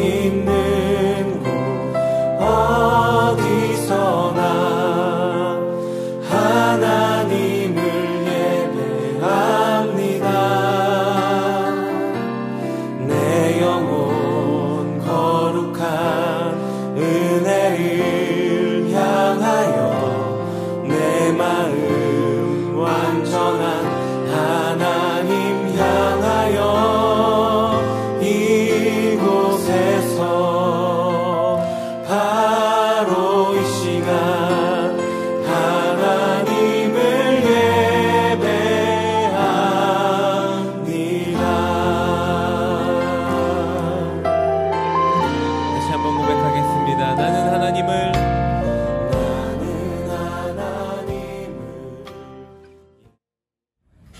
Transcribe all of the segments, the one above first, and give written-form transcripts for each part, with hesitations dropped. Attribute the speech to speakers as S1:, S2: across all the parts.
S1: 있는 곳 어디서나 하나님을 예배합니다. 내 영혼 거룩한 은혜를 향하여 내 마음 완전한 하나님 향하여 이곳에서 바로 이 시간 하나님을 예배합니다.
S2: 다시 한번 고백하겠습니다. 나는 하나님을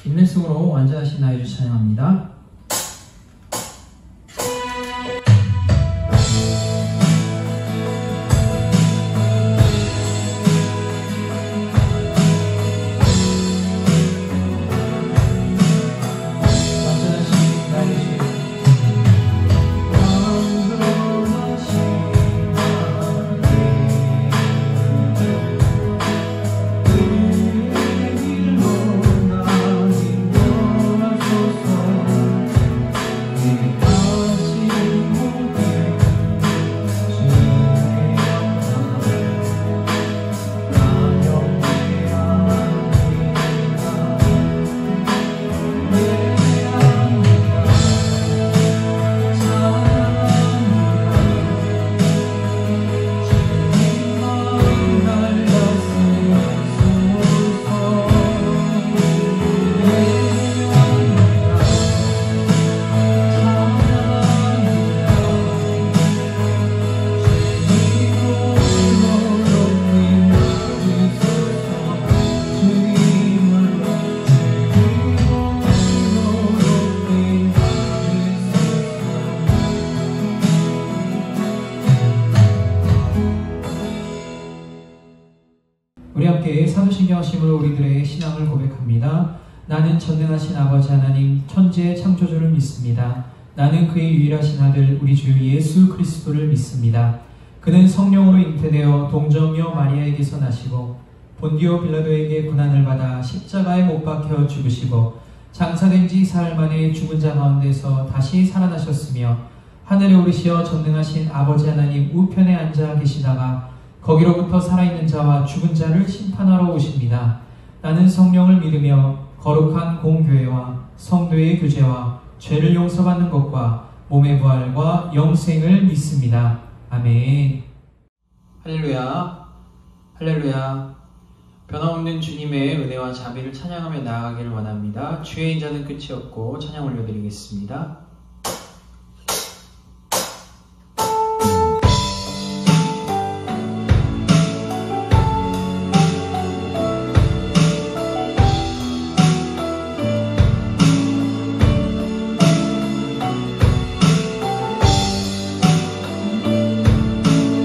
S3: 인내성으로 완전하신 나의 주 찬양합니다. 우리 함께 사도신경 하심으로 우리들의 신앙을 고백합니다. 나는 전능하신 아버지 하나님 천지의 창조주를 믿습니다. 나는 그의 유일하신 아들 우리 주 예수 그리스도를 믿습니다. 그는 성령으로 잉태되어 동정녀 마리아에게서 나시고 본디오 빌라도에게 고난을 받아 십자가에 못 박혀 죽으시고 장사된 지 사흘 만에 죽은 자 가운데서 다시 살아나셨으며 하늘에 오르시어 전능하신 아버지 하나님 우편에 앉아 계시다가 거기로부터 살아있는 자와 죽은 자를 심판하러 오십니다. 나는 성령을 믿으며 거룩한 공교회와 성도의 교제와 죄를 용서받는 것과 몸의 부활과 영생을 믿습니다. 아멘. 할렐루야, 할렐루야. 변함없는 주님의 은혜와 자비를 찬양하며 나아가기를 원합니다. 주의 인자는 끝이 없고 찬양 올려드리겠습니다.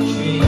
S1: 주의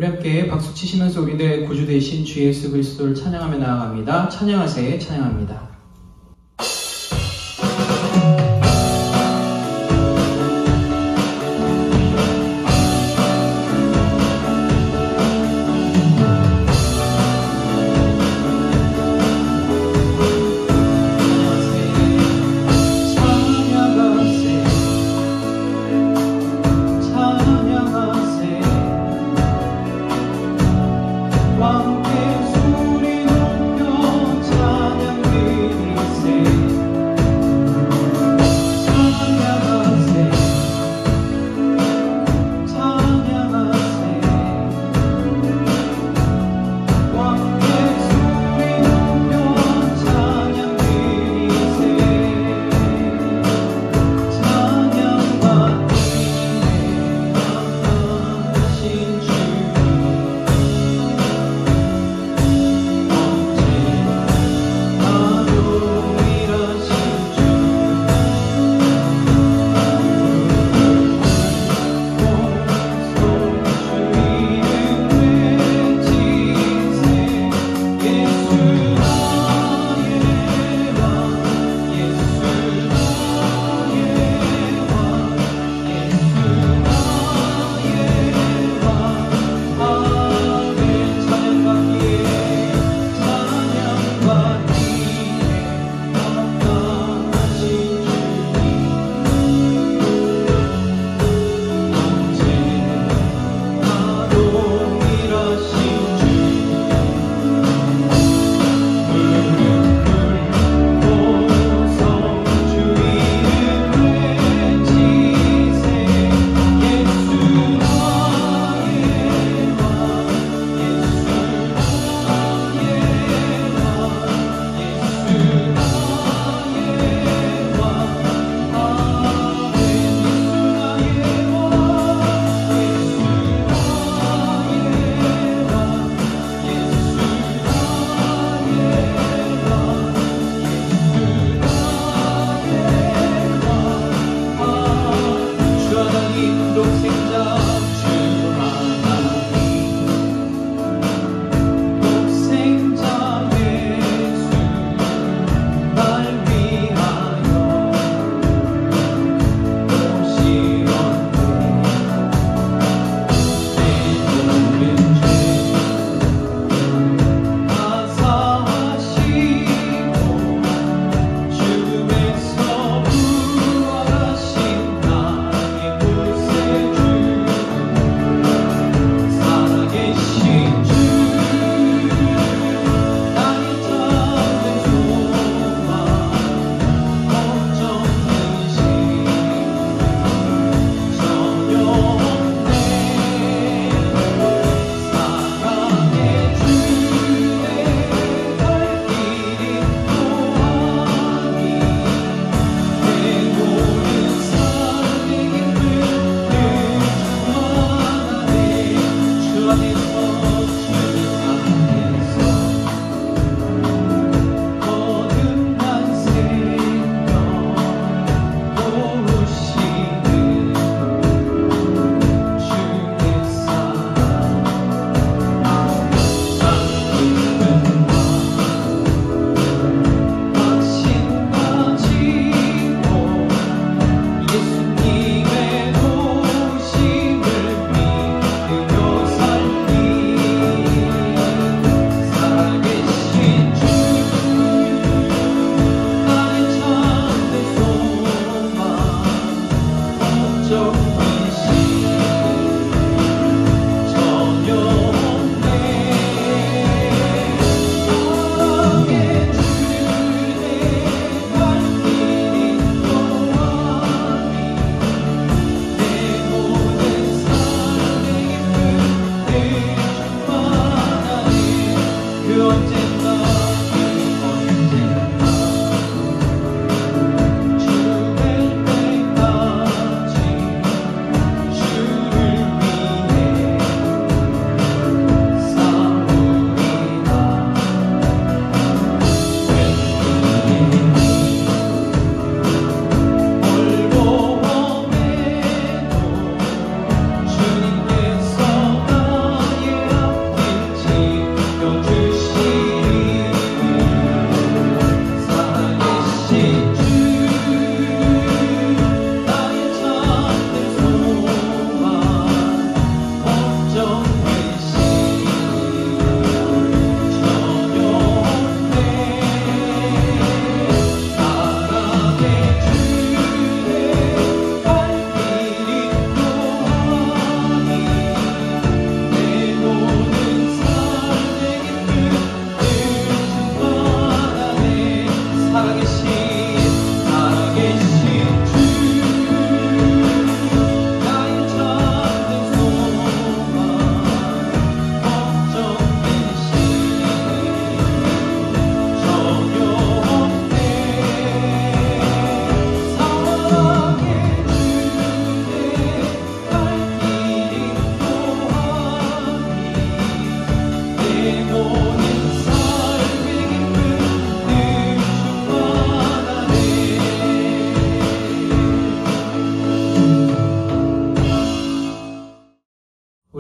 S3: 우리 함께 박수 치시면서 우리들의 구주 되신 주 예수 그리스도를 찬양하며 나아갑니다. 찬양하세 찬양합니다.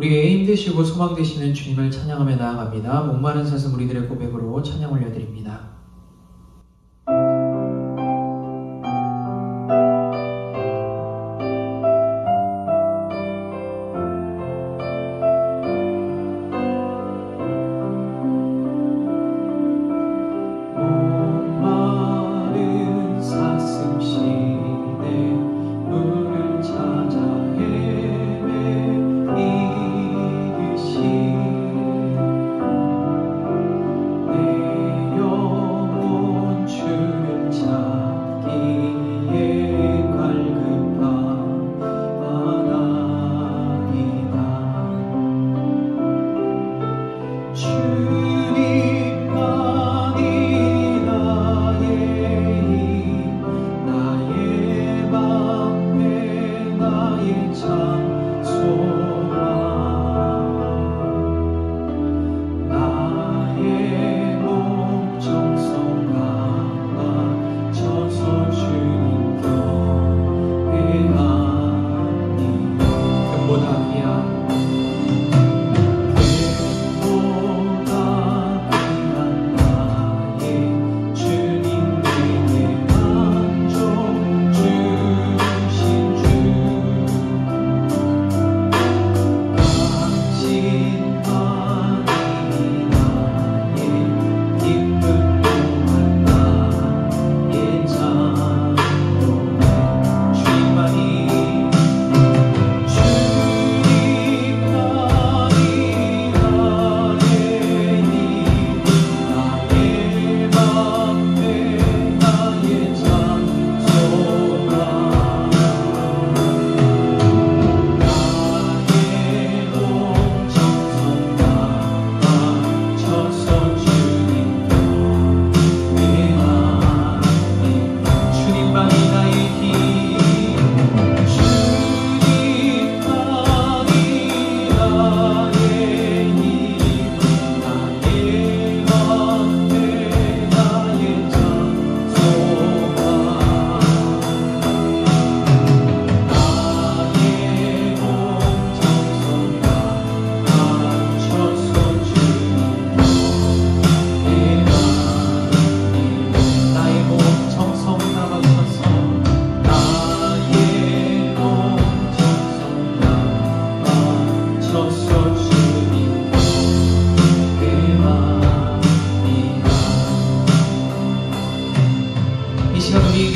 S3: 우리에게 힘되시고 소망 되시는 주님을 찬양하며 나아갑니다. 목마른 사슴 우리들의 고백으로 찬양 올려드립니다.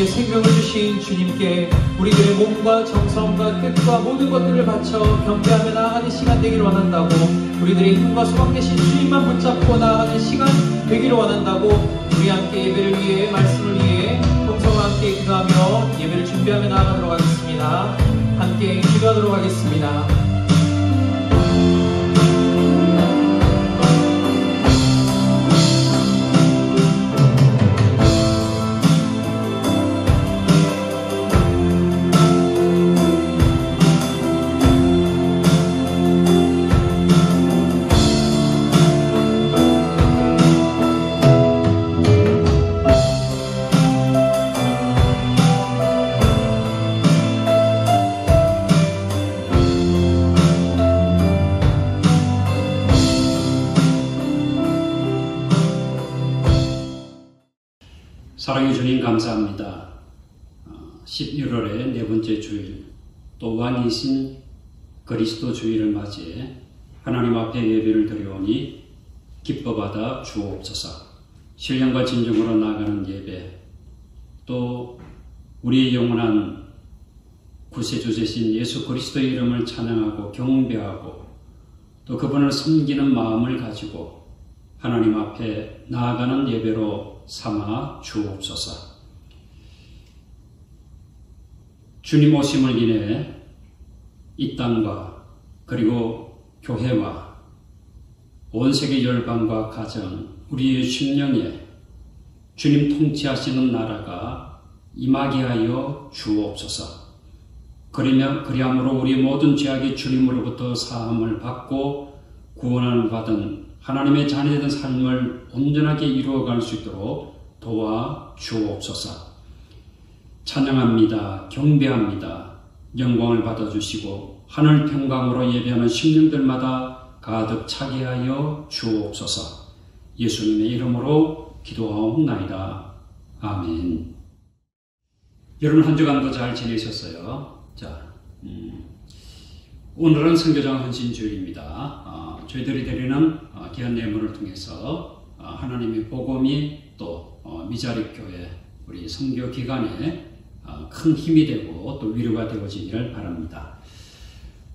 S3: 생명을 주신 주님께 우리들의 몸과 정성과 뜻과 모든 것들을 바쳐 경배하며 나아가는 시간 되기를 원한다고, 우리들의 힘과 소망 되신 주님만 붙잡고 나아가는 시간 되기를 원한다고, 우리 함께 예배를 위해, 말씀을 위해 동성과 함께 기도하며 예배를 준비하며 나아가도록 하겠습니다. 함께 기도하도록 하겠습니다.
S4: 사랑의 주님 감사합니다. 11월의 네 번째 주일, 또 왕이신 그리스도 주일을 맞이해 하나님 앞에 예배를 드려오니 기뻐받아 주옵소서. 신령과 진정으로 나아가는 예배, 또 우리의 영원한 구세주 되신 예수 그리스도의 이름을 찬양하고 경배하고 또 그분을 섬기는 마음을 가지고 하나님 앞에 나아가는 예배로 삼아 주옵소서. 주님 오심을 인해 이 땅과 그리고 교회와 온 세계 열방과 가정, 우리의 심령에 주님 통치하시는 나라가 임하게 하여 주옵소서. 그리함으로 우리 모든 죄악이 주님으로부터 사함을 받고 구원을 받은 하나님의 자녀된 삶을 온전하게 이루어갈 수 있도록 도와 주옵소서. 찬양합니다. 경배합니다. 영광을 받아주시고 하늘 평강으로 예배하는 심령들마다 가득 차게 하여 주옵소서. 예수님의 이름으로 기도하옵나이다. 아멘. 여러분 한 주간도 잘 지내셨어요? 자, 오늘은 선교장 헌신주일입니다. 저희들이 드리는 귀한 예물을 통해서 하나님의 복음이 또 미자립교회 우리 선교 기간에 큰 힘이 되고 또 위로가 되어지기를 바랍니다.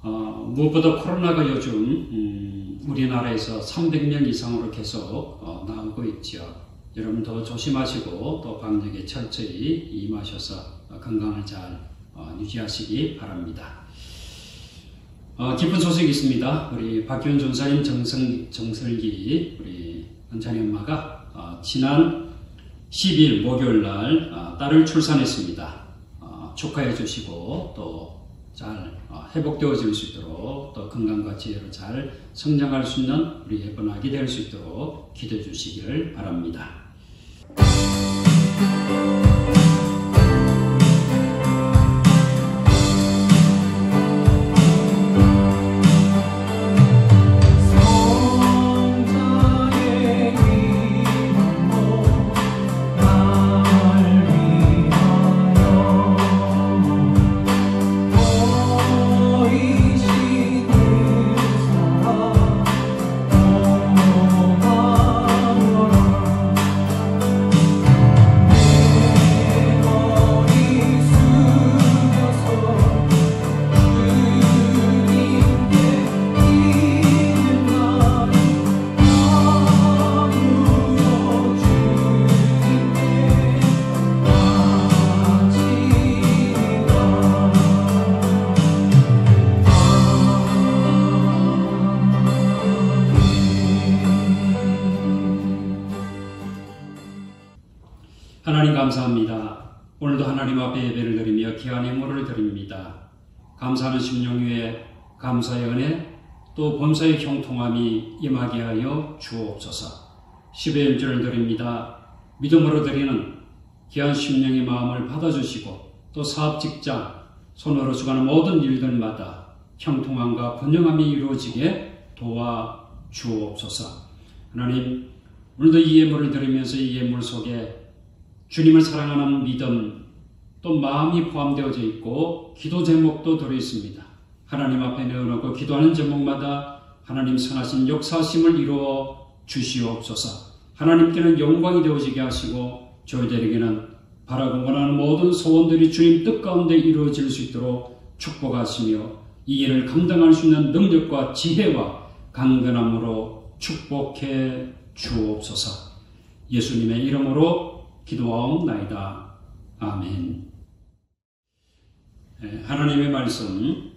S4: 무엇보다 코로나가 요즘 우리나라에서 300명 이상으로 계속 나오고 있죠. 여러분 더 조심하시고 또 방역에 철저히 임하셔서 건강을 잘 유지하시기 바랍니다. 기쁜 소식이 있습니다. 우리 박기훈 전사님 정설기 우리 은찬이 엄마가 지난 12일 목요일 날 딸을 출산했습니다. 축하해 주시고 또 잘 회복되어질 수 있도록 또 건강과 지혜로 잘 성장할 수 있는 우리 예쁜 아기 될 수 있도록 기도해 주시기를 바랍니다. 하나님 감사합니다. 오늘도 하나님 앞에 예배를 드리며 귀한 예물을 드립니다. 감사하는 심령 위에 감사의 은혜 또 범사의 형통함이 임하게 하여 주옵소서. 10의 1절을 드립니다. 믿음으로 드리는 귀한 심령의 마음을 받아주시고 또 사업 직장 손으로 주가는 모든 일들마다 형통함과 번영함이 이루어지게 도와주옵소서. 하나님 오늘도 이 예물을 드리면서 이 예물 속에 주님을 사랑하는 믿음 또 마음이 포함되어져 있고 기도 제목도 들어있습니다. 하나님 앞에 내어놓고 기도하는 제목마다 하나님 선하신 역사심을 이루어 주시옵소서. 하나님께는 영광이 되어지게 하시고 저희들에게는 바라고 원하는 모든 소원들이 주님 뜻 가운데 이루어질 수 있도록 축복하시며 이 일을 감당할 수 있는 능력과 지혜와 강건함으로 축복해 주옵소서. 예수님의 이름으로 기도하옵나이다. 아멘. 하나님의 말씀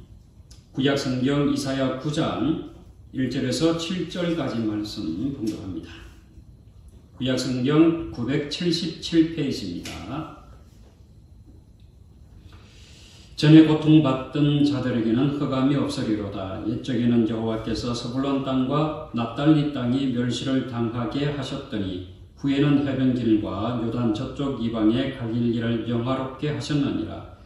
S4: 구약성경 이사야 9장 1절에서 7절까지 말씀 봉독합니다. 구약성경 977페이지입니다. 전에 고통받던 자들에게는 흑암이 없으리로다. 옛적에는 여호와께서 서불론 땅과 납달리 땅이 멸시를 당하게 하셨더니 후에는 해변길과 요단 저쪽 이방에 갈 길을 영화롭게 하셨느니라.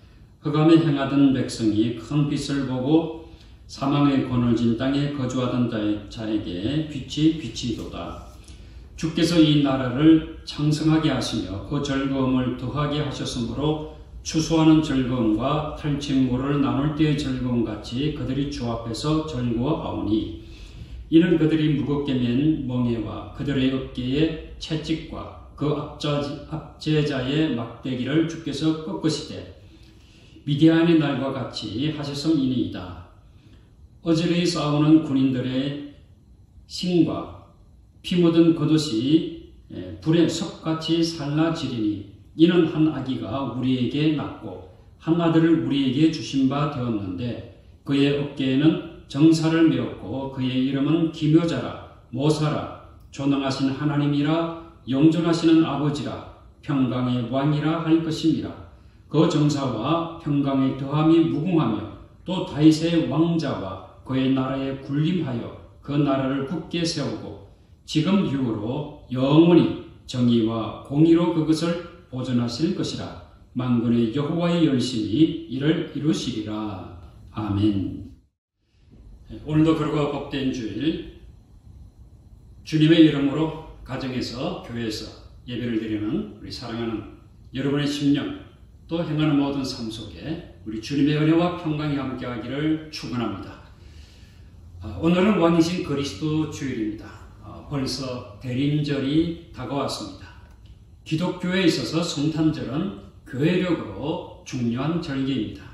S4: 흑암에 행하던 백성이 큰 빛을 보고 사망의 권을 진 땅에 거주하던 자에게 빛이 비치도다. 주께서 이 나라를 창성하게 하시며 그 즐거움을 더하게 하셨으므로 추수하는 즐거움과 탈취물을 나눌 때의 즐거움 같이 그들이 주 앞에서 즐거워하오니 이는 그들이 무겁게 맨 멍에와 그들의 어깨에 채찍과 그 압제자의 막대기를 주께서 꺾으시되 미디안의 날과 같이 하셨음이니이다. 어지러이 싸우는 군인들의 신과 피 묻은 겉옷이 불의 석같이 살라지리니 이는 한 아기가 우리에게 낳고 한 아들을 우리에게 주신 바 되었는데 그의 어깨에는 정사를 메었고 그의 이름은 기묘자라 모사라 존왕하신 하나님이라 영존하시는 아버지라 평강의 왕이라 할 것입니다. 그 정사와 평강의 더함이 무궁하며 또 다윗의 왕자와 그의 나라에 군림하여 그 나라를 굳게 세우고 지금 이후로 영원히 정의와 공의로 그것을 보존하실 것이라. 만군의 여호와의 열심히 이를 이루시리라. 아멘. 오늘도 거룩하고 복된 주일, 주님의 이름으로 가정에서 교회에서 예배를 드리는 우리 사랑하는 여러분의 심령, 또 행하는 모든 삶 속에 우리 주님의 은혜와 평강이 함께하기를 축원합니다. 오늘은 왕이신 그리스도 주일입니다. 벌써 대림절이 다가왔습니다. 기독교에 있어서 성탄절은 교회력으로 중요한 절기입니다.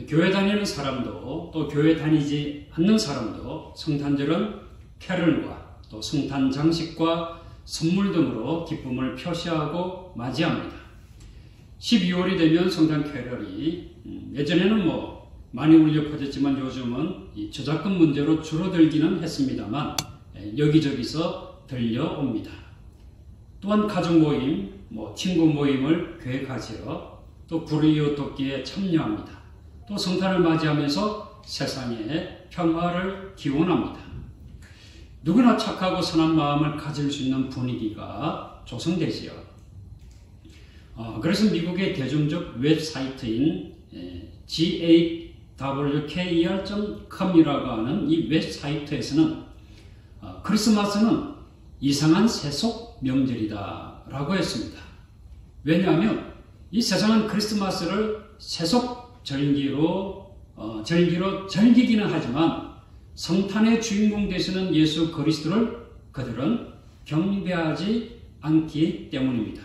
S4: 교회 다니는 사람도 또 교회 다니지 않는 사람도 성탄절은 캐럴과 또 성탄 장식과 선물 등으로 기쁨을 표시하고 맞이합니다. 12월이 되면 성탄 캐럴이 예전에는 많이 울려 퍼졌지만 요즘은 이 저작권 문제로 줄어들기는 했습니다만 여기저기서 들려옵니다. 또한 가족 모임, 친구 모임을 계획하지요. 또 불의의 돕기에 참여합니다. 또 성탄을 맞이하면서 세상에 평화를 기원합니다. 누구나 착하고 선한 마음을 가질 수 있는 분위기가 조성되지요. 그래서 미국의 대중적 웹사이트인 GAWKER.com이라고 하는 이 웹사이트에서는 크리스마스는 이상한 세속 명절이다 라고 했습니다. 왜냐하면 이 세상은 크리스마스를 세속 절기로 즐기기는 하지만 성탄의 주인공 되시는 예수 그리스도를 그들은 경배하지 않기 때문입니다.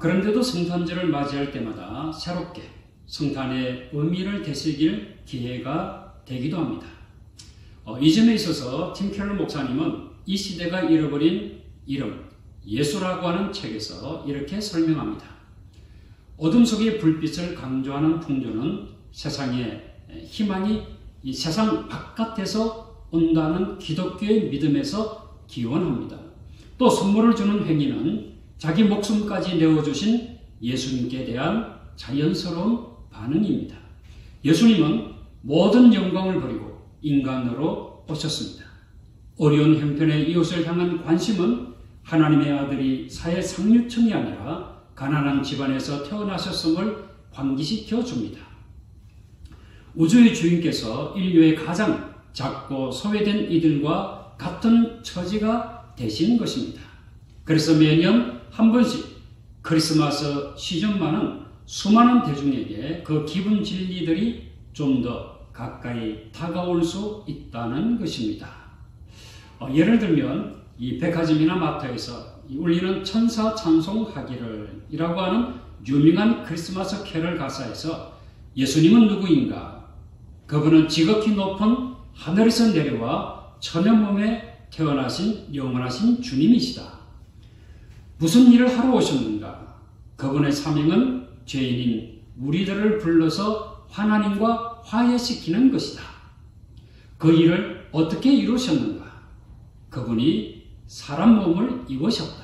S4: 그런데도 성탄절을 맞이할 때마다 새롭게 성탄의 의미를 되새길 기회가 되기도 합니다. 이 점에 있어서 팀 켈러 목사님은 이 시대가 잃어버린 이름, 예수라고 하는 책에서 이렇게 설명합니다. 어둠 속의 불빛을 강조하는 풍조는 세상에 희망이 이 세상 바깥에서 온다는 기독교의 믿음에서 기원합니다. 또 선물을 주는 행위는 자기 목숨까지 내어주신 예수님께 대한 자연스러운 반응입니다. 예수님은 모든 영광을 버리고 인간으로 오셨습니다. 어려운 형편의 이웃을 향한 관심은 하나님의 아들이 사회 상류층이 아니라 가난한 집안에서 태어나셨음을 환기시켜 줍니다. 우주의 주인께서 인류의 가장 작고 소외된 이들과 같은 처지가 되신 것입니다. 그래서 매년 한 번씩 크리스마스 시즌만은 수많은 대중에게 그 기분 진리들이 좀 더 가까이 다가올 수 있다는 것입니다. 예를 들면 이 백화점이나 마트에서 울리는 천사 찬송하기를 이라고 하는 유명한 크리스마스 캐럴 가사에서 예수님은 누구인가? 그분은 지극히 높은 하늘에서 내려와 천연 몸에 태어나신 영원하신 주님이시다. 무슨 일을 하러 오셨는가? 그분의 사명은 죄인인 우리들을 불러서 하나님과 화해시키는 것이다. 그 일을 어떻게 이루셨는가? 그분이 사람 몸을 입으셨다.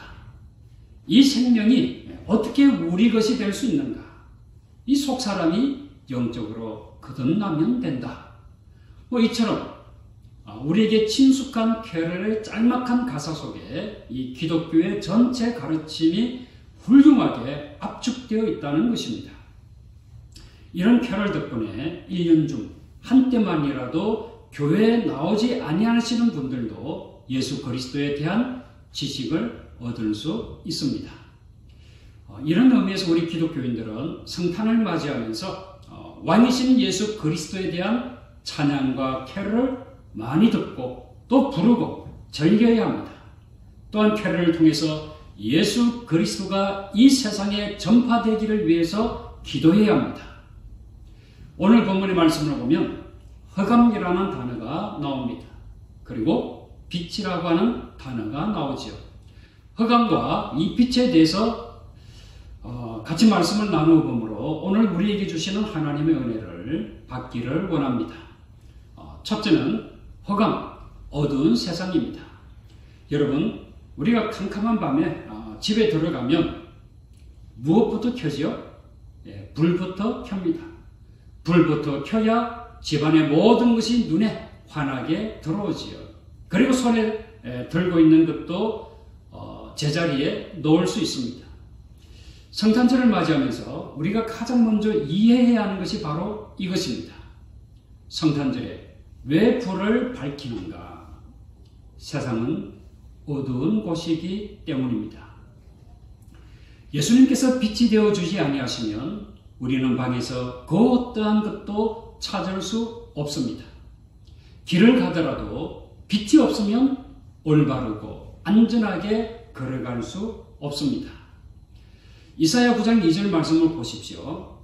S4: 이 생명이 어떻게 우리 것이 될 수 있는가? 이 속사람이 영적으로 거듭나면 된다. 이처럼 우리에게 친숙한 캐럴의 짤막한 가사 속에 이 기독교의 전체 가르침이 훌륭하게 압축되어 있다는 것입니다. 이런 캐럴 덕분에 1년 중 한때만이라도 교회에 나오지 아니하시는 분들도 예수 그리스도에 대한 지식을 얻을 수 있습니다. 이런 의미에서 우리 기독교인들은 성탄을 맞이하면서 왕이신 예수 그리스도에 대한 찬양과 캐럴을 많이 듣고 또 부르고 즐겨야 합니다. 또한 캐럴을 통해서 예수 그리스도가 이 세상에 전파되기를 위해서 기도해야 합니다. 오늘 본문의 말씀을 보면 흑암이라는 단어가 나옵니다. 그리고 빛이라고 하는 단어가 나오지요. 흑암과 이 빛에 대해서 같이 말씀을 나누어 보므로 오늘 우리에게 주시는 하나님의 은혜를 받기를 원합니다. 첫째는 흑암, 어두운 세상입니다. 여러분, 우리가 캄캄한 밤에 집에 들어가면 무엇부터 켜지요? 불부터 켭니다. 불부터 켜야 집안의 모든 것이 눈에 환하게 들어오지요. 그리고 손에 들고 있는 것도 제자리에 놓을 수 있습니다. 성탄절을 맞이하면서 우리가 가장 먼저 이해해야 하는 것이 바로 이것입니다. 성탄절에 왜 불을 밝히는가? 세상은 어두운 곳이기 때문입니다. 예수님께서 빛이 되어주지 아니하시면 우리는 방에서 그 어떠한 것도 찾을 수 없습니다. 길을 가더라도 빛이 없으면 올바르고 안전하게 걸어갈 수 없습니다. 이사야 9장 2절 말씀을 보십시오.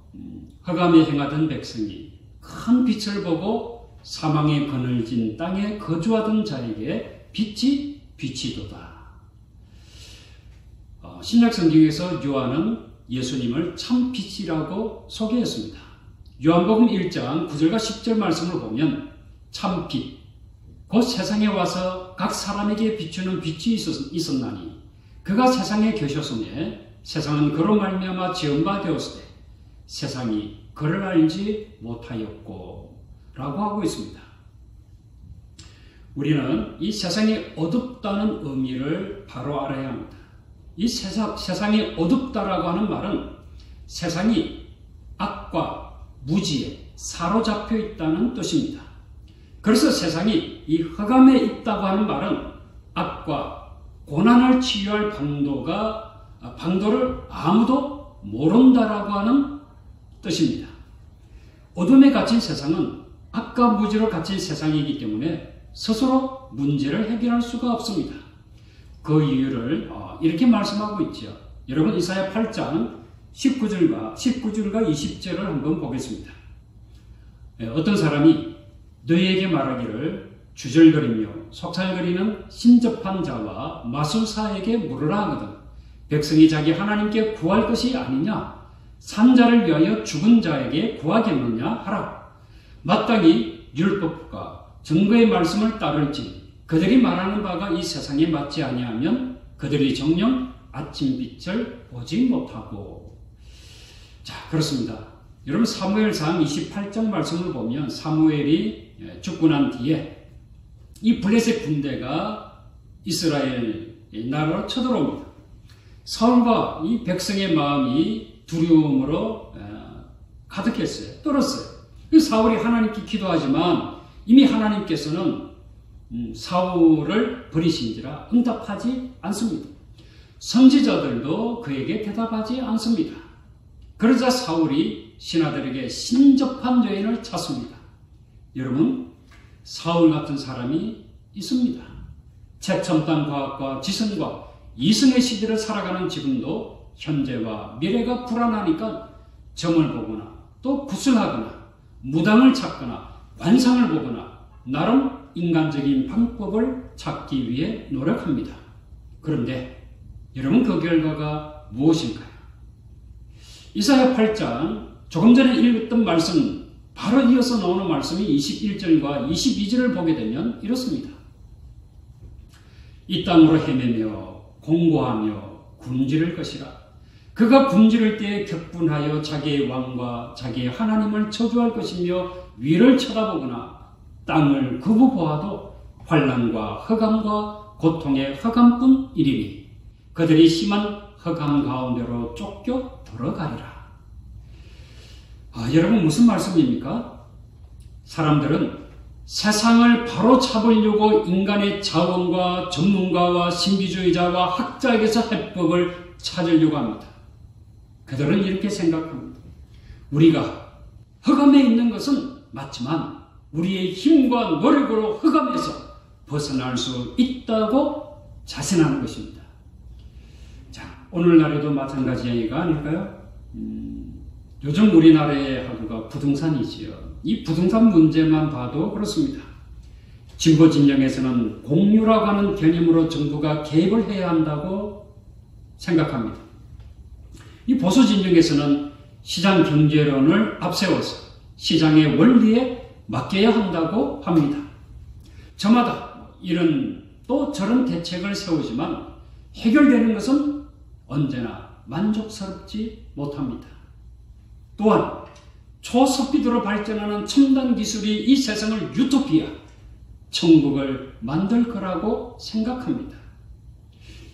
S4: 흑암에 행하던 백성이 큰 빛을 보고 사망의 그늘진 땅에 거주하던 자에게 빛이 비치도다. 신약 성경에서 요한은 예수님을 참 빛이라고 소개했습니다. 요한복음 1장 9절과 10절 말씀을 보면 참 빛, 곧 세상에 와서 각 사람에게 비추는 빛이 있었나니 그가 세상에 계셨음에 세상은 그로 말미암아 지은 바 되었으되 세상이 그를 알지 못하였고 라고 하고 있습니다. 우리는 이 세상이 어둡다는 의미를 바로 알아야 합니다. 이 세상이 어둡다라고 하는 말은 세상이 악과 무지에 사로잡혀 있다는 뜻입니다. 그래서 세상이 이 흑암에 있다고 하는 말은 악과 고난을 치유할 방도를 아무도 모른다라고 하는 뜻입니다. 어둠에 갇힌 세상은 악과 무지로 갇힌 세상이기 때문에 스스로 문제를 해결할 수가 없습니다. 그 이유를 이렇게 말씀하고 있죠. 여러분 이사야 8장 19절과 20절을 한번 보겠습니다. 어떤 사람이 너희에게 말하기를 주절거리며 속살거리는 신접한 자와 마술사에게 물으라 하거든 백성이 자기 하나님께 구할 것이 아니냐 산자를 위하여 죽은 자에게 구하겠느냐 하라. 마땅히 율법과 증거의 말씀을 따를지 그들이 말하는 바가 이 세상에 맞지 아니하면 그들이 정녕 아침빛을 보지 못하고. 자, 그렇습니다. 여러분 사무엘상 28장 말씀을 보면 사무엘이 죽고 난 뒤에 이 블레셋 군대가 이스라엘 나라로 쳐들어옵니다. 사울과 이 백성의 마음이 두려움으로 가득했어요. 떨었어요. 사울이 하나님께 기도하지만 이미 하나님께서는 사울을 버리신지라 응답하지 않습니다. 선지자들도 그에게 대답하지 않습니다. 그러자 사울이 신하들에게 신접한 여인을 찾습니다. 여러분, 사울 같은 사람이 있습니다. 최첨단 과학과 지성과 이승의 시대를 살아가는 지금도 현재와 미래가 불안하니까 점을 보거나 또 굿을 하거나 무당을 찾거나 관상을 보거나 나름 인간적인 방법을 찾기 위해 노력합니다. 그런데 여러분 그 결과가 무엇인가요? 이사야 8장 조금 전에 읽었던 말씀 바로 이어서 나오는 말씀이 21절과 22절을 보게 되면 이렇습니다. 이 땅으로 헤매며 공고하며 굶주릴 것이라. 그가 굶주릴 때에 격분하여 자기의 왕과 자기의 하나님을 저주할 것이며 위를 쳐다보거나 땅을 굽어 보아도 환난과 흑암과 고통의 흑암뿐이리니 그들이 심한 흑암 가운데로 쫓겨 들어가리라. 여러분 무슨 말씀입니까? 사람들은 세상을 바로 잡으려고 인간의 자원과 전문가와 신비주의자와 학자에게서 해법을 찾으려고 합니다. 그들은 이렇게 생각합니다. 우리가 흑암에 있는 것은 맞지만 우리의 힘과 노력으로 흑암에서 벗어날 수 있다고 자신하는 것입니다. 자, 오늘날에도 마찬가지가 아닐까요? 요즘 우리나라의 하루가 부동산이지요. 이 부동산 문제만 봐도 그렇습니다. 진보 진영에서는 공유라고 하는 개념으로 정부가 개입을 해야 한다고 생각합니다. 이 보수 진영에서는 시장 경제론을 앞세워서 시장의 원리에 맡겨야 한다고 합니다. 저마다 이런 또 저런 대책을 세우지만 해결되는 것은 언제나 만족스럽지 못합니다. 또한 초스피드로 발전하는 첨단 기술이 이 세상을 유토피아, 천국을 만들 거라고 생각합니다.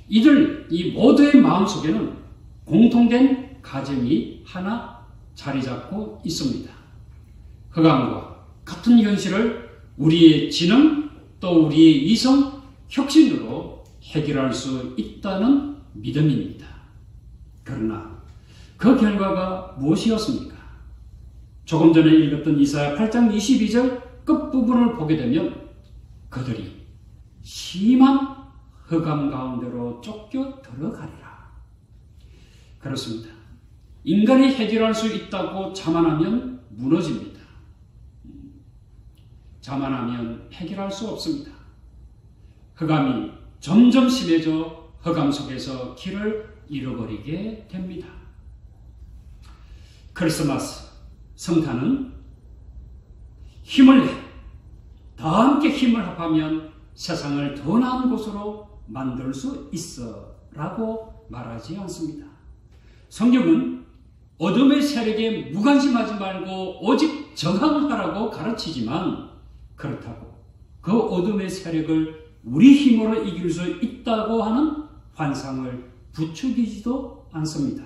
S4: 이 모두의 마음속에는 공통된 가정이 하나 자리 잡고 있습니다. 흑암과 같은 현실을 우리의 지능 또 우리의 이성, 혁신으로 해결할 수 있다는 믿음입니다. 그러나 그 결과가 무엇이었습니까? 조금 전에 읽었던 이사야 8장 22절 끝부분을 보게 되면 그들이 심한 흑암 가운데로 쫓겨 들어가리라. 그렇습니다. 인간이 해결할 수 있다고 자만하면 무너집니다. 자만하면 해결할 수 없습니다. 흑암이 점점 심해져 흑암 속에서 길을 잃어버리게 됩니다. 크리스마스, 성탄은 힘을 내, 다 함께 힘을 합하면 세상을 더 나은 곳으로 만들 수 있어 라고 말하지 않습니다. 성경은 어둠의 세력에 무관심하지 말고 오직 저항하라고 가르치지만 그렇다고 그 어둠의 세력을 우리 힘으로 이길 수 있다고 하는 환상을 부추기지도 않습니다.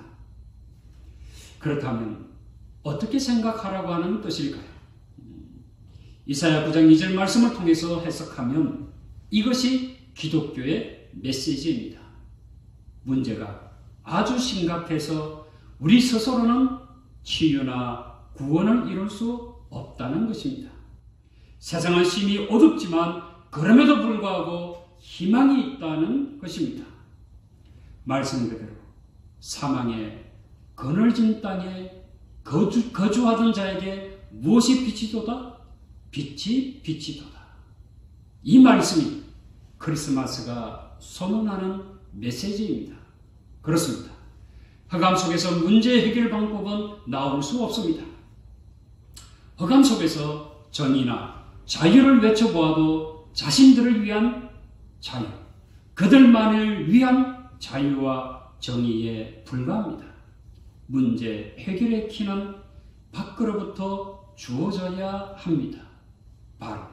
S4: 그렇다면 어떻게 생각하라고 하는 뜻일까요? 이사야 9장 2절 말씀을 통해서 해석하면 이것이 기독교의 메시지입니다. 문제가 아주 심각해서 우리 스스로는 치유나 구원을 이룰 수 없다는 것입니다. 세상은 심히 어둡지만 그럼에도 불구하고 희망이 있다는 것입니다. 말씀 그대로 사망의 그늘진 땅에 거주하던 자에게 무엇이 빛이도다? 빛이 빛이도다. 이 말씀이 크리스마스가 선언하는 메시지입니다. 그렇습니다. 흑암 속에서 문제 해결 방법은 나올 수 없습니다. 흑암 속에서 정의나 자유를 외쳐보아도 자신들을 위한 자유, 그들만을 위한 자유와 정의에 불과합니다. 문제 해결의 키는 밖으로부터 주어져야 합니다. 바로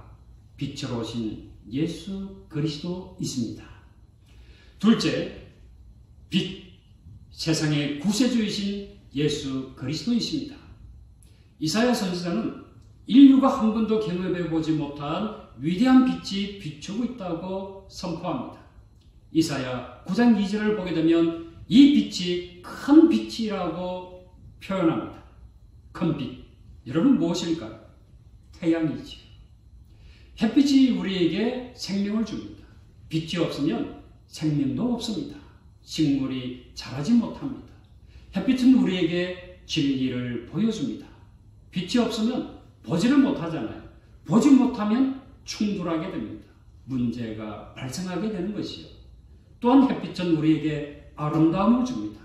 S4: 빛으로 오신 예수 그리스도이십니다. 둘째, 빛, 세상의 구세주이신 예수 그리스도이십니다. 이사야 선지자는 인류가 한 번도 경험해보지 못한 위대한 빛이 비추고 있다고 선포합니다. 이사야 9장 2절을 보게 되면 이 빛이 큰 빛이라고 표현합니다. 큰 빛. 여러분 무엇일까요? 태양이지요. 햇빛이 우리에게 생명을 줍니다. 빛이 없으면 생명도 없습니다. 식물이 자라지 못합니다. 햇빛은 우리에게 진리를 보여줍니다. 빛이 없으면 보지를 못하잖아요. 보지 못하면 충돌하게 됩니다. 문제가 발생하게 되는 것이요. 또한 햇빛은 우리에게 아름다움을 줍니다.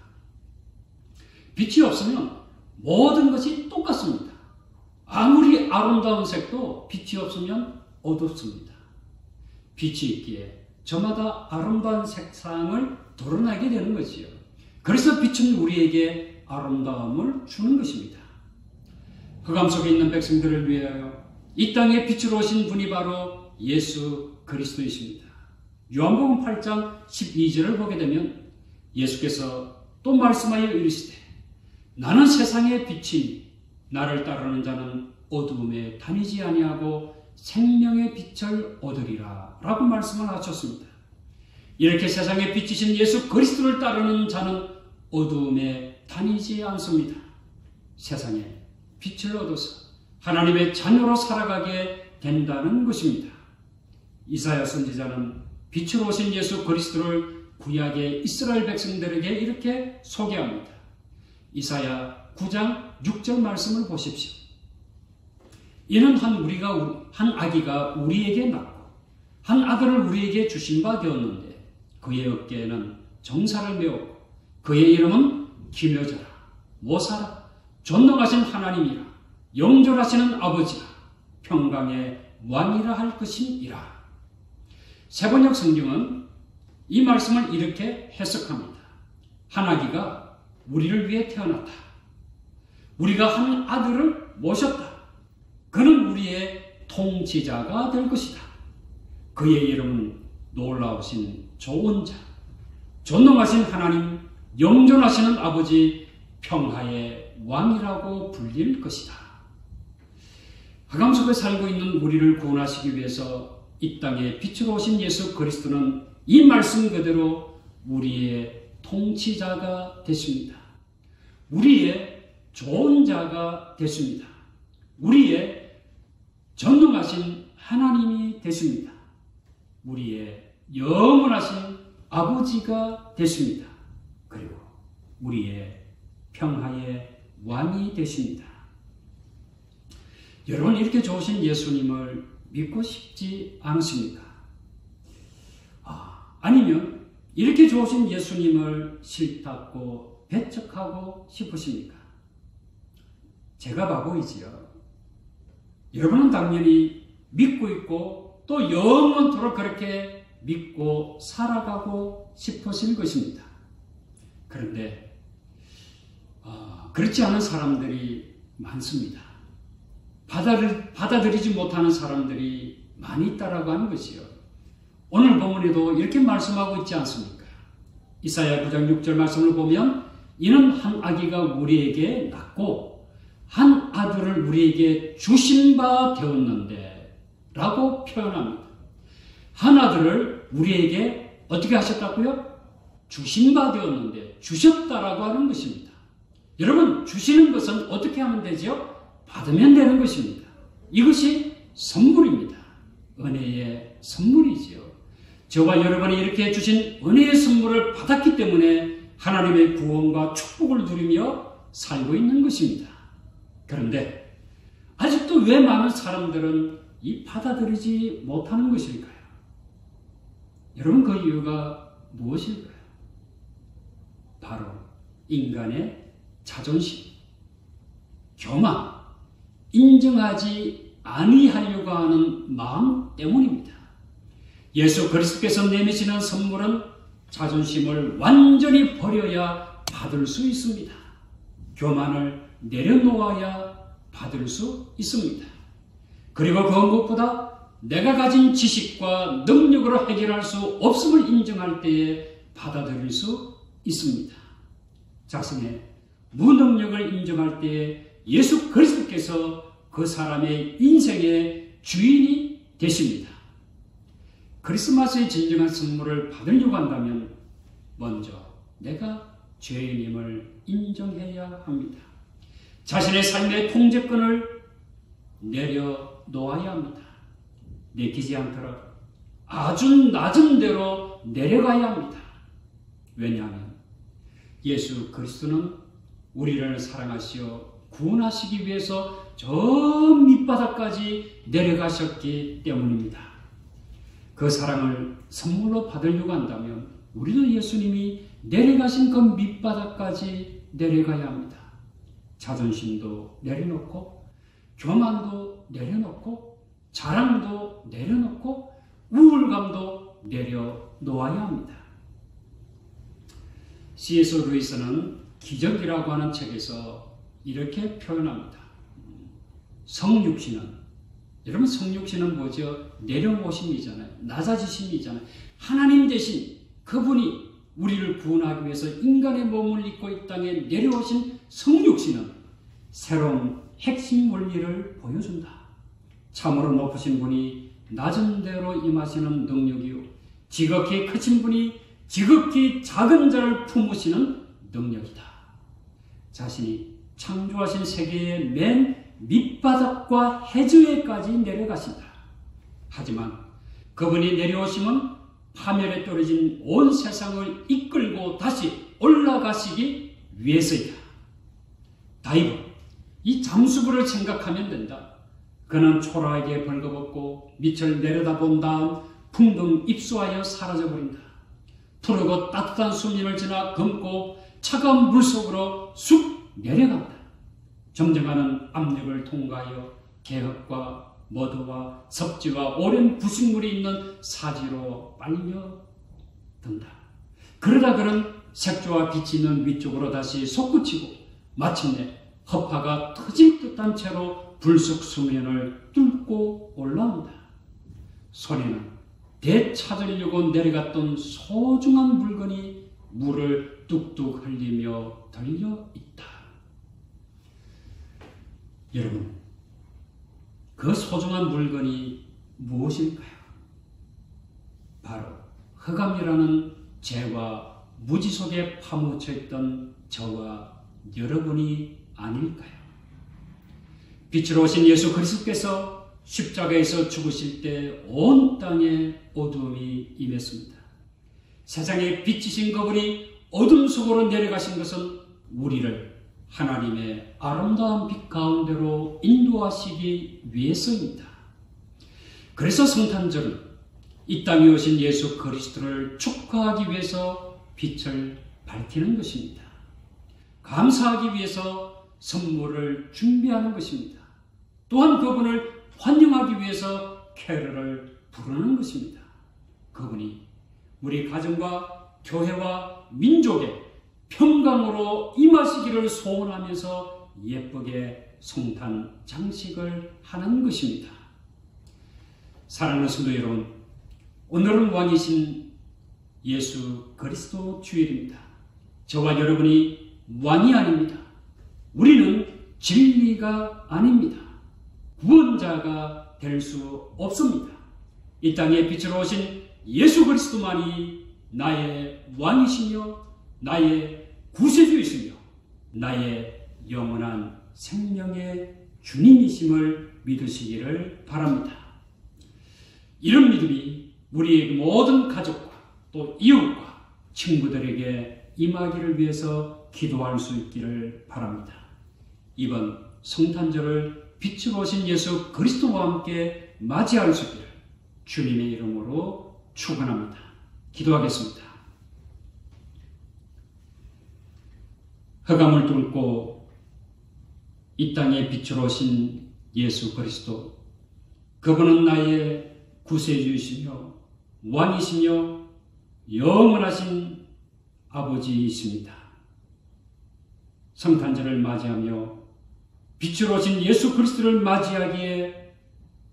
S4: 빛이 없으면 모든 것이 똑같습니다. 아무리 아름다운 색도 빛이 없으면 어둡습니다. 빛이 있기에 저마다 아름다운 색상을 드러내게 되는 것이요. 그래서 빛은 우리에게 아름다움을 주는 것입니다. 흑암 속에 있는 백성들을 위하여 이 땅에 빛으로 오신 분이 바로 예수 그리스도이십니다. 요한복음 8장 12절을 보게 되면 예수께서 또 말씀하여 이르시되 나는 세상의 빛이니 나를 따르는 자는 어두움에 다니지 아니하고 생명의 빛을 얻으리라 라고 말씀을 하셨습니다. 이렇게 세상의 빛이신 예수 그리스도를 따르는 자는 어두움에 다니지 않습니다. 세상에 빛을 얻어서 하나님의 자녀로 살아가게 된다는 것입니다. 이사야 선지자는 빛으로 오신 예수 그리스도를 구약의 이스라엘 백성들에게 이렇게 소개합니다. 이사야 9장 6절 말씀을 보십시오. 이는 한 아기가 우리에게 낳고 한 아들을 우리에게 주신 바 되었는데 그의 어깨에는 정사를 메었고 그의 이름은 기묘자라 모사라 존귀하신 하나님이라 영존하시는 아버지라 평강의 왕이라 할 것이니라. 세번역 성경은 이 말씀을 이렇게 해석합니다. 한 아기가 우리를 위해 태어났다. 우리가 한 아들을 모셨다. 그는 우리의 통치자가 될 것이다. 그의 이름은 놀라우신 좋은 자, 존귀하신 하나님, 영존하시는 아버지, 평화의 왕이라고 불릴 것이다. 흑암 속에 살고 있는 우리를 구원하시기 위해서 이 땅에 빛으로 오신 예수 그리스도는 이 말씀 그대로 우리의 통치자가 되십니다. 우리의 좋은 자가 되십니다. 우리의 전능하신 하나님이 되십니다. 우리의 영원하신 아버지가 되십니다. 그리고 우리의 평화의 왕이 되십니다. 여러분, 이렇게 좋으신 예수님을 믿고 싶지 않으십니까? 아니면 이렇게 좋으신 예수님을 싫다고 배척하고 싶으십니까? 제가 바보이지요. 여러분은 당연히 믿고 있고 또 영원토록 그렇게 믿고 살아가고 싶으실 것입니다. 그런데 그렇지 않은 사람들이 많습니다. 받아들이지 못하는 사람들이 많이 있다라고 하는 것이요. 오늘 본문에도 이렇게 말씀하고 있지 않습니까? 이사야 9장 6절 말씀을 보면 이는 한 아기가 우리에게 낳고 한 아들을 우리에게 주신 바 되었는데 라고 표현합니다. 한 아들을 우리에게 어떻게 하셨다고요? 주신 바 되었는데, 주셨다라고 하는 것입니다. 여러분, 주시는 것은 어떻게 하면 되죠? 받으면 되는 것입니다. 이것이 선물입니다. 은혜의 선물이지요. 저와 여러분이 이렇게 주신 은혜의 선물을 받았기 때문에 하나님의 구원과 축복을 누리며 살고 있는 것입니다. 그런데 아직도 왜 많은 사람들은 이 받아들이지 못하는 것일까요? 여러분, 그 이유가 무엇일까요? 바로 인간의 자존심, 교만, 인정하지 아니하려고 하는 마음 때문입니다. 예수 그리스도께서 내미시는 선물은 자존심을 완전히 버려야 받을 수 있습니다. 교만을 내려놓아야 받을 수 있습니다. 그리고 그 무엇보다 내가 가진 지식과 능력으로 해결할 수 없음을 인정할 때에 받아들일 수 있습니다. 자신의 무능력을 인정할 때에 예수 그리스도께서 그 사람의 인생의 주인이 되십니다. 크리스마스의 진정한 선물을 받으려고 한다면 먼저 내가 죄인임을 인정해야 합니다. 자신의 삶의 통제권을 내려놓아야 합니다. 내키지 않도록 아주 낮은 데로 내려가야 합니다. 왜냐하면 예수 그리스도는 우리를 사랑하시어 구원하시기 위해서 저 밑바닥까지 내려가셨기 때문입니다. 그 사랑을 선물로 받으려고 한다면 우리도 예수님이 내려가신 그 밑바닥까지 내려가야 합니다. 자존심도 내려놓고 교만도 내려놓고 자랑도 내려놓고 우울감도 내려놓아야 합니다. C.S. 루이스는 기적이라고 하는 책에서 이렇게 표현합니다. 성육신은, 여러분, 성육신은 뭐죠? 내려놓으심이잖아요. 낮아지심이잖아요. 하나님 대신 그분이 우리를 구원하기 위해서 인간의 몸을 입고 이 땅에 내려오신 성육신은 새로운 핵심 원리를 보여준다. 참으로 높으신 분이 낮은 데로 임하시는 능력이요, 지극히 크신 분이 지극히 작은 자를 품으시는 능력이다. 자신이 창조하신 세계의 맨 밑바닥과 해저에까지 내려가신다. 하지만 그분이 내려오심은 파멸에 떨어진 온 세상을 이끌고 다시 올라가시기 위해서이다. 다이브, 이 잠수부를 생각하면 된다. 그는 초라하게 벌거벗고 밑을 내려다본 다음 풍덩 입수하여 사라져버린다. 푸르고 따뜻한 수면을 지나 검고 차가운 물속으로 쑥 내려간다. 점점하는 압력을 통과하여 개흙과 머드와 섭지와 오랜 부식물이 있는 사지로 빨려든다. 그러다 그는 색조와 빛이 있는 위쪽으로 다시 솟구치고 마침내 허파가 터질 듯한 채로 불쑥 수면을 뚫고 올라온다. 손에는 되찾으려고 내려갔던 소중한 물건이 물을 뚝뚝 흘리며 들려 있다. 여러분, 그 소중한 물건이 무엇일까요? 바로 흑암이라는 죄와 무지 속에 파묻혀 있던 저와 여러분이 아닐까요? 빛으로 오신 예수 그리스도께서 십자가에서 죽으실 때 온 땅에 어두움이 임했습니다. 세상에 빛이신 그분이 어둠 속으로 내려가신 것은 우리를 하나님의 아름다운 빛 가운데로 인도하시기 위해서입니다. 그래서 성탄절은 이 땅에 오신 예수 그리스도를 축하하기 위해서 빛을 밝히는 것입니다. 감사하기 위해서 선물을 준비하는 것입니다. 또한 그분을 환영하기 위해서 캐럴을 부르는 것입니다. 그분이 우리 가정과 교회와 민족의 평강으로 임하시기를 소원하면서 예쁘게 성탄 장식을 하는 것입니다. 사랑하는 성도 여러분, 오늘은 왕이신 예수 그리스도 주일입니다. 저와 여러분이 왕이 아닙니다. 우리는 진리가 아닙니다. 구원자가 될 수 없습니다. 이 땅에 빛으로 오신 예수 그리스도만이 나의 왕이시며 나의 구세주이시며 나의 영원한 생명의 주님이심을 믿으시기를 바랍니다. 이런 믿음이 우리의 모든 가족과 또 이웃과 친구들에게 임하기를 위해서 기도할 수 있기를 바랍니다. 이번 성탄절을 빛으로 오신 예수 그리스도와 함께 맞이할 수 있기를 주님의 이름으로 축원합니다. 기도하겠습니다. 흑암을 뚫고 이 땅에 빛으로 오신 예수 그리스도, 그분은 나의 구세주이시며 왕이시며 영원하신 아버지이십니다. 성탄절을 맞이하며 빛으로 오신 예수 그리스도를 맞이하기에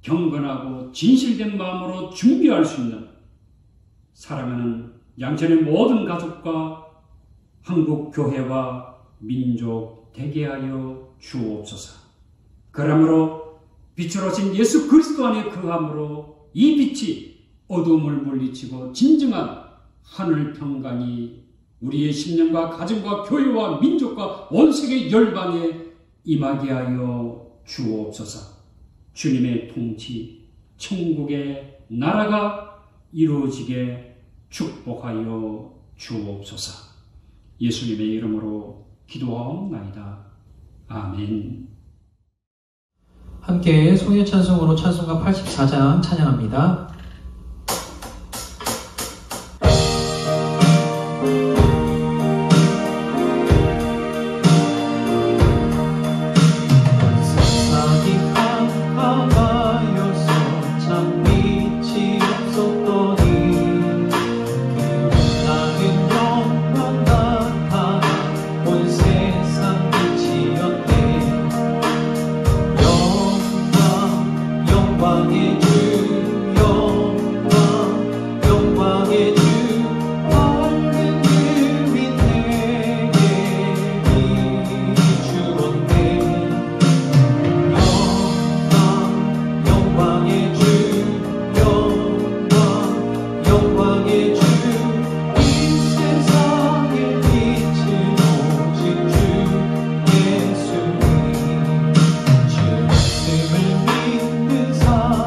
S4: 경건하고 진실된 마음으로 준비할 수 있는 사랑하는 양천의 모든 가족과 한국 교회와 민족 되게 하여 주옵소서. 그러므로 빛으로 오신 예수 그리스도 안에 거함으로 이 빛이 어두움을 물리치고 진정한 하늘 평강이 우리의 심령과 가정과 교회와 민족과 온 세계 열방에 임하게 하여 주옵소서. 주님의 통치, 천국의 나라가 이루어지게 축복하여 주옵소서. 예수님의 이름으로 기도하옵나이다. 아멘.
S3: 함께 소유 찬송으로 찬송가 84장 찬양합니다.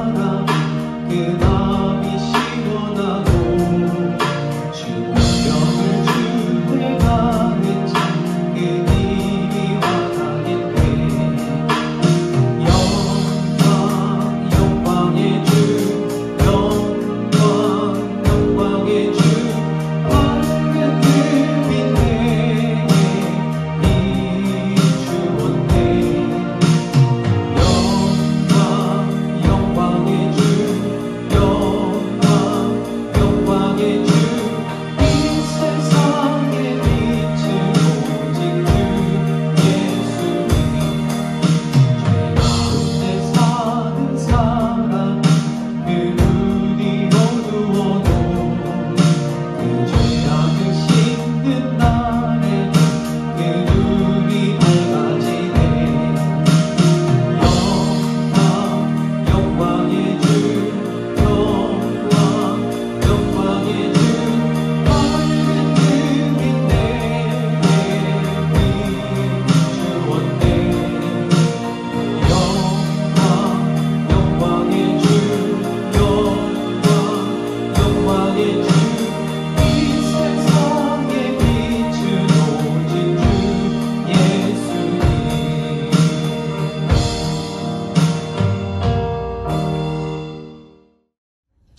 S5: 사랑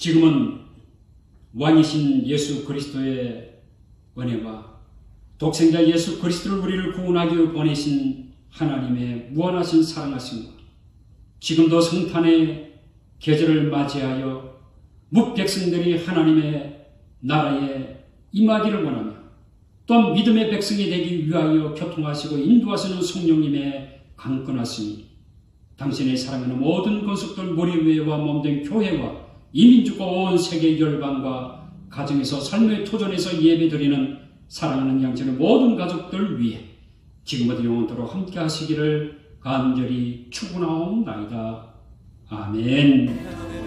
S4: 지금은 왕이신 예수 그리스도의 은혜와 독생자 예수 그리스도를 우리를 구원하기 위해 보내신 하나님의 무한하신 사랑하심과 지금도 성탄의 계절을 맞이하여 뭇백성들이 하나님의 나라에 임하기를 원하며 또한 믿음의 백성이 되기 위하여 교통하시고 인도하시는 성령님의 강건하심이 당신의 사랑하는 모든 권속들 머리위에와 몸된 교회와 이민족과 온 세계 열방과 가정에서 삶의 토전에서 예배드리는 사랑하는 양친의 모든 가족들 위해 지금부터 영원토록 함께 하시기를 간절히 축원하옵나이다. 아멘.